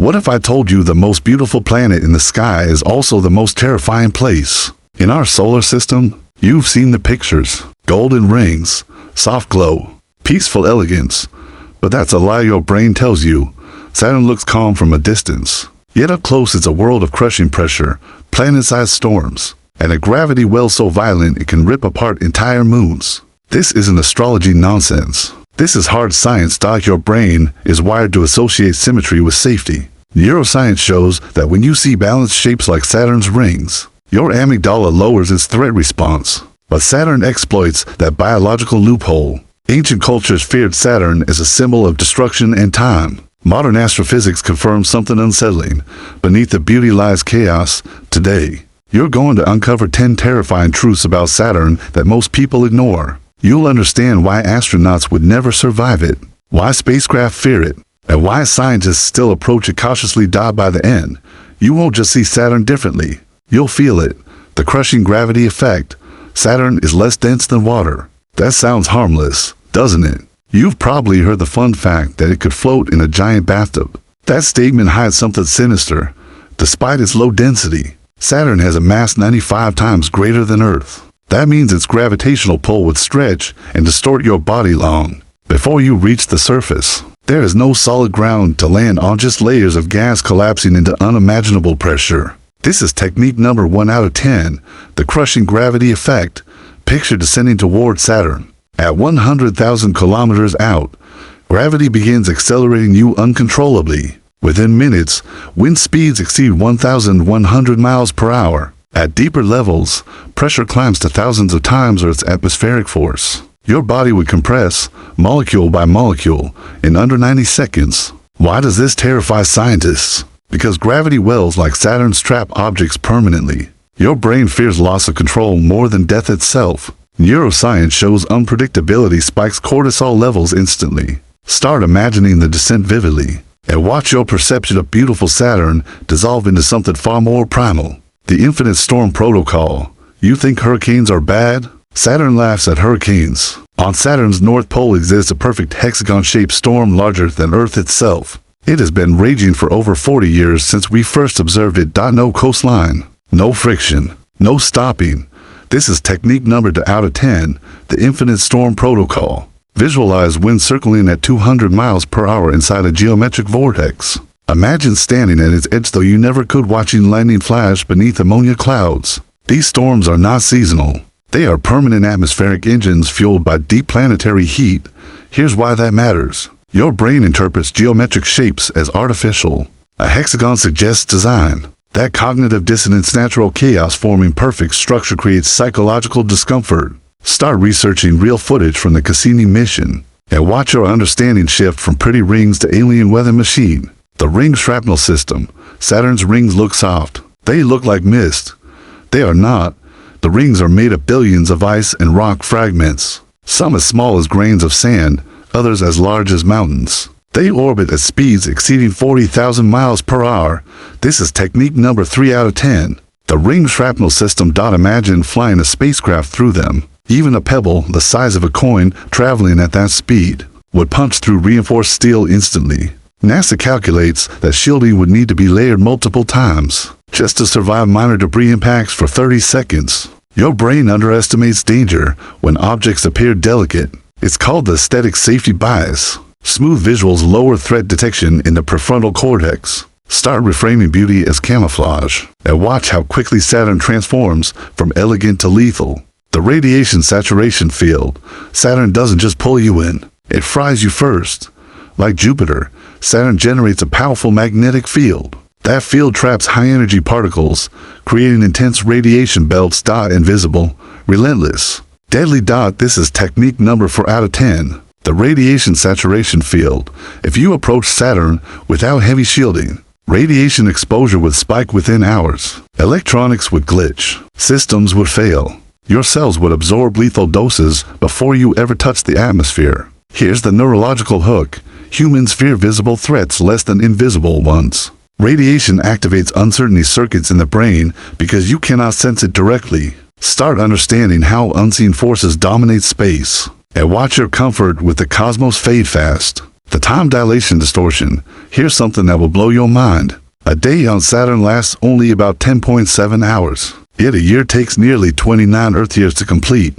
What if I told you the most beautiful planet in the sky is also the most terrifying place? In our solar system, you've seen the pictures. Golden rings, soft glow, peaceful elegance. But that's a lie your brain tells you. Saturn looks calm from a distance. Yet up close it's a world of crushing pressure, planet-sized storms, and a gravity well so violent it can rip apart entire moons. This isn't astrology nonsense. This is hard science. Your brain is wired to associate symmetry with safety. Neuroscience shows that when you see balanced shapes like Saturn's rings, your amygdala lowers its threat response. But Saturn exploits that biological loophole. Ancient cultures feared Saturn as a symbol of destruction and time. Modern astrophysics confirms something unsettling. Beneath the beauty lies chaos. Today, you're going to uncover 10 terrifying truths about Saturn that most people ignore. You'll understand why astronauts would never survive it, why spacecraft fear it, and why scientists still approach it cautiously. By the end, you won't just see Saturn differently. You'll feel it. The crushing gravity effect. Saturn is less dense than water. That sounds harmless, doesn't it? You've probably heard the fun fact that it could float in a giant bathtub. That statement hides something sinister. Despite its low density, Saturn has a mass 95 times greater than Earth. That means its gravitational pull would stretch and distort your body long before you reach the surface. There is no solid ground to land on, just layers of gas collapsing into unimaginable pressure. This is technique number 1 out of 10, the crushing gravity effect. Picture descending toward Saturn. At 100,000 kilometers out, gravity begins accelerating you uncontrollably. Within minutes, wind speeds exceed 1,100 miles per hour. At deeper levels, pressure climbs to thousands of times Earth's atmospheric force. Your body would compress, molecule by molecule, in under 90 seconds. Why does this terrify scientists? Because gravity wells like Saturn's trap objects permanently. Your brain fears loss of control more than death itself. Neuroscience shows unpredictability spikes cortisol levels instantly. Start imagining the descent vividly, and watch your perception of beautiful Saturn dissolve into something far more primal. The infinite storm protocol. You think hurricanes are bad? Saturn laughs at hurricanes. On Saturn's north pole exists a perfect hexagon-shaped storm larger than Earth itself. It has been raging for over 40 years since we first observed it. No coastline, no friction, no stopping. This is technique number 2 out of 10, the infinite storm protocol. Visualize wind circling at 200 miles per hour inside a geometric vortex. Imagine standing at its edge, though you never could, watching lightning flash beneath ammonia clouds. These storms are not seasonal. They are permanent atmospheric engines fueled by deep planetary heat. Here's why that matters. Your brain interprets geometric shapes as artificial. A hexagon suggests design. That cognitive dissonance, natural chaos forming perfect structure, creates psychological discomfort. Start researching real footage from the Cassini mission, and watch your understanding shift from pretty rings to alien weather machine. The ring shrapnel system. Saturn's rings look soft. They look like mist. They are not. The rings are made of billions of ice and rock fragments. Some as small as grains of sand, others as large as mountains. They orbit at speeds exceeding 40,000 miles per hour. This is technique number 3 out of 10. The ring shrapnel system. Imagine flying a spacecraft through them. Even a pebble the size of a coin traveling at that speed would punch through reinforced steel instantly. NASA calculates that shielding would need to be layered multiple times just to survive minor debris impacts for 30 seconds. Your brain underestimates danger when objects appear delicate. It's called the aesthetic safety bias. Smooth visuals lower threat detection in the prefrontal cortex. Start reframing beauty as camouflage, and watch how quickly Saturn transforms from elegant to lethal. The radiation saturation field. Saturn doesn't just pull you in, it fries you first. Like Jupiter, Saturn generates a powerful magnetic field. That field traps high-energy particles, creating intense radiation belts. Invisible, relentless, deadly. This is technique number 4 out of 10. The radiation saturation field. If you approach Saturn without heavy shielding, radiation exposure would spike within hours. Electronics would glitch. Systems would fail. Your cells would absorb lethal doses before you ever touch the atmosphere. Here's the neurological hook. Humans fear visible threats less than invisible ones. Radiation activates uncertainty circuits in the brain because you cannot sense it directly. Start understanding how unseen forces dominate space, and watch your comfort with the cosmos fade fast. The time dilation distortion. Here's something that will blow your mind. A day on Saturn lasts only about 10.7 hours. Yet a year takes nearly 29 Earth years to complete.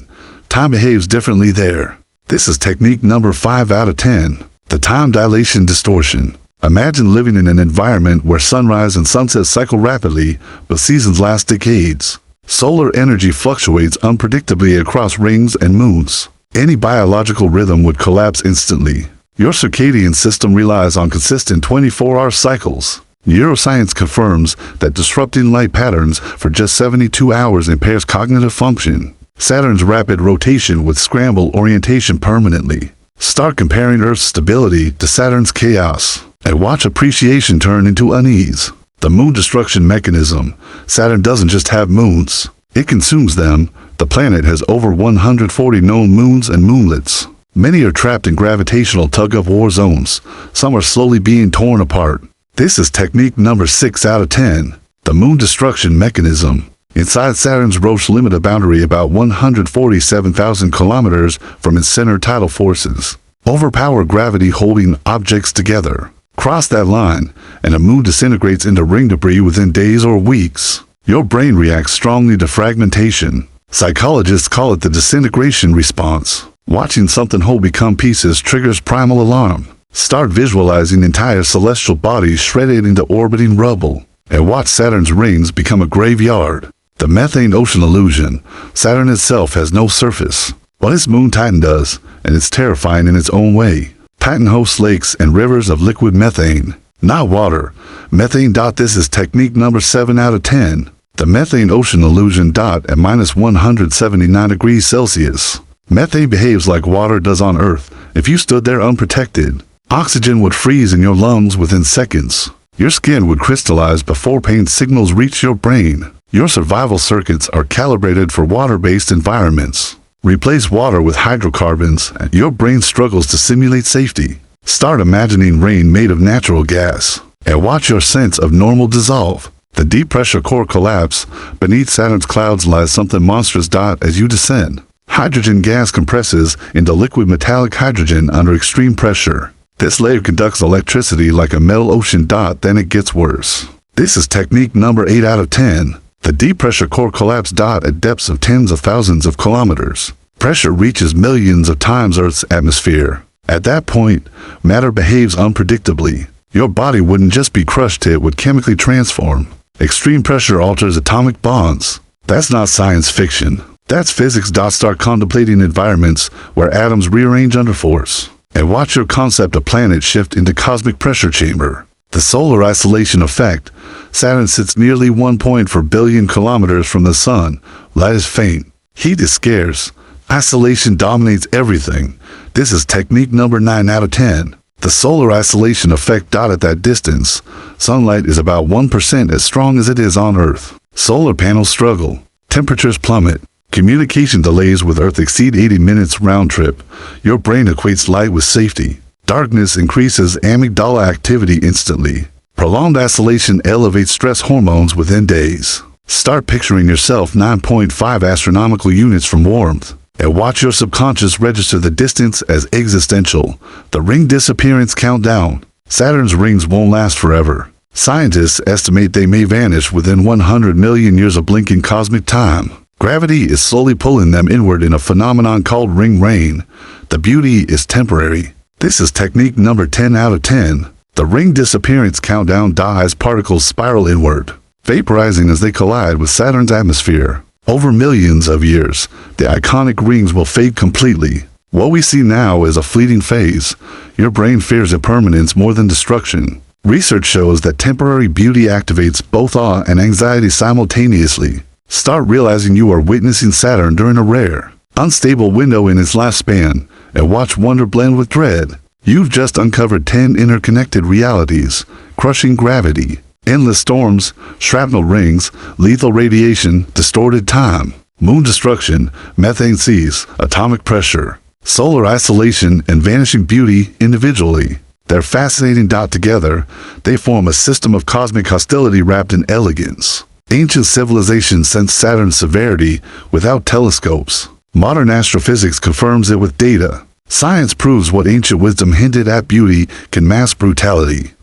Time behaves differently there. This is technique number 5 out of 10. The time dilation distortion. Imagine living in an environment where sunrise and sunset cycle rapidly, but seasons last decades. Solar energy fluctuates unpredictably across rings and moons. Any biological rhythm would collapse instantly. Your circadian system relies on consistent 24-hour cycles. Neuroscience confirms that disrupting light patterns for just 72 hours impairs cognitive function. Saturn's rapid rotation would scramble orientation permanently. Start comparing Earth's stability to Saturn's chaos, and watch appreciation turn into unease. The moon destruction mechanism. Saturn doesn't just have moons. It consumes them. The planet has over 140 known moons and moonlets. Many are trapped in gravitational tug-of-war zones. Some are slowly being torn apart. This is technique number 6 out of 10. The moon destruction mechanism. Inside Saturn's Roche limit boundary about 147,000 kilometers from its center tidal forces overpower gravity holding objects together. Cross that line, and the moon disintegrates into ring debris within days or weeks. Your brain reacts strongly to fragmentation. Psychologists call it the disintegration response. Watching something whole become pieces triggers primal alarm. Start visualizing entire celestial bodies shredded into orbiting rubble, and watch Saturn's rings become a graveyard. The methane ocean illusion. Saturn itself has no surface, but its moon Titan does, and it's terrifying in its own way. Titan hosts lakes and rivers of liquid methane, not water. Methane. This is technique number 7 out of 10. The methane ocean illusion. At minus 179 degrees Celsius. Methane behaves like water does on Earth. If you stood there unprotected, oxygen would freeze in your lungs within seconds. Your skin would crystallize before pain signals reach your brain. Your survival circuits are calibrated for water-based environments. Replace water with hydrocarbons, and your brain struggles to simulate safety. Start imagining rain made of natural gas, and watch your sense of normal dissolve. The deep pressure core collapse. Beneath Saturn's clouds lies something monstrous. As you descend, hydrogen gas compresses into liquid metallic hydrogen under extreme pressure. This layer conducts electricity like a metal ocean. Then it gets worse. This is technique number 8 out of 10. The deep pressure core collapse. At depths of tens of thousands of kilometers, pressure reaches millions of times Earth's atmosphere. At that point, matter behaves unpredictably. Your body wouldn't just be crushed, it would chemically transform. Extreme pressure alters atomic bonds. That's not science fiction. That's physics. Start contemplating environments where atoms rearrange under force, and watch your concept of planet shift into cosmic pressure chamber. The solar isolation effect. Saturn sits nearly 1.4 billion kilometers from the sun. Light is faint. Heat is scarce. Isolation dominates everything. This is technique number 9 out of 10. The solar isolation effect. At that distance, sunlight is about 1% as strong as it is on Earth. Solar panels struggle. Temperatures plummet. Communication delays with Earth exceed 80 minutes round trip. Your brain equates light with safety. Darkness increases amygdala activity instantly. Prolonged isolation elevates stress hormones within days. Start picturing yourself 9.5 astronomical units from warmth, and watch your subconscious register the distance as existential. The ring disappearance countdown. Saturn's rings won't last forever. Scientists estimate they may vanish within 100 million years of blinking cosmic time. Gravity is slowly pulling them inward in a phenomenon called ring rain. The beauty is temporary. This is technique number 10 out of 10. The ring disappearance countdown. As particles spiral inward, vaporizing as they collide with Saturn's atmosphere. Over millions of years, the iconic rings will fade completely. What we see now is a fleeting phase. Your brain fears impermanence more than destruction. Research shows that temporary beauty activates both awe and anxiety simultaneously. Start realizing you are witnessing Saturn during a rare, unstable window in its lifespan, and watch wonder blend with dread. You've just uncovered 10 interconnected realities: crushing gravity, endless storms, shrapnel rings, lethal radiation, distorted time, moon destruction, methane seas, atomic pressure, solar isolation, and vanishing beauty individually. They're fascinating. Together, they form a system of cosmic hostility wrapped in elegance. Ancient civilizations sensed Saturn's severity without telescopes. Modern astrophysics confirms it with data. Science proves what ancient wisdom hinted at: beauty can mask brutality.